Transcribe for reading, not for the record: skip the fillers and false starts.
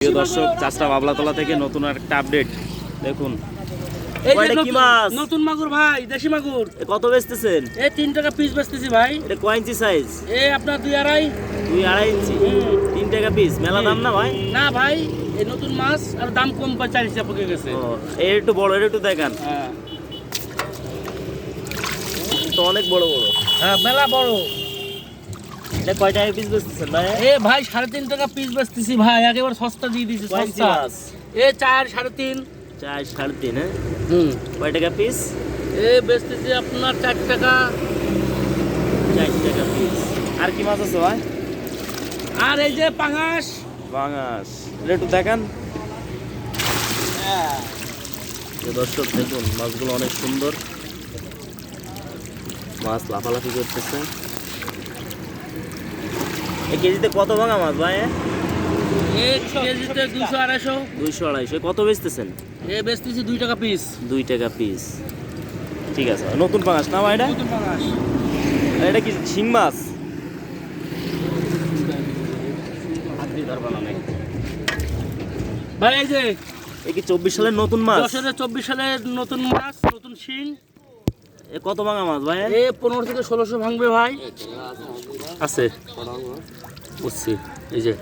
প্রিয় দর্শক, চাষটা বাবলাতলা থেকে নতুন একটা আপডেট দেখুন। এই যে কয়টা কি মাছ? নতুন মাগুর ভাই, দেশি মাগুর। কত বেচতেছেন? এই 3 টাকা পিস বেচতেছি ভাই। এটা কয় ইঞ্চি সাইজ? এই আপনার 2.5 2.5 ইঞ্চি। 3 টাকা পিস, মেলা দাম না ভাই? না ভাই, এই নতুন মাছ আর দাম কম পায়, 40 টাকা পড়ে গেছে। এর একটু বড়, এর একটু দেখান। হ্যাঁ তো অনেক বড় বড়। হ্যাঁ, মেলা বড়। এটা কয় টাকা পিস বেচতেছেন ভাই? এ ভাই 3.5 টাকা পিস বেচতেছি ভাই, একেবারে সস্তা দিয়ে দিয়েছি, কয় ইঞ্চি সস্তা। মাছ? এ 4 3.5। 4 3.5, হ্যাঁ। কয় টাকা পিস? এ বেচতেছি আপনার 4 টাকা। 4 টাকা পিস। আর কি মাছ আছে ভাই? আর এই যে পাঙাশ। বাঙাস, এটা একটু দেখান। প্রিয় দর্শক দেখুন, মাছগুলো অনেক সুন্দর। মাছ লাফালাফি করতেছে। এই কেজিতে কত ভাঙা মাছ ভাই? এক কেজিতে 200 250। 200 250। কত বেচতেছেন? এ বেচতেছি 2 টাকা পিস। 2 টাকা পিস। ঠিক আছে, নতুন পাঙাশ না ভাই এটা? নতুন পাঙাশ। আর এটা কি শিং মাছ? ভাই এই যে এ কি 24 সালের নতুন মাছ? 2024 সালের নতুন মাছ, নতুন শিং। এ কত ভাঙা মাছ ভাই? এ 15 থেকে 1600 ভাঙবে ভাই। আছে বুঝছি, এই যে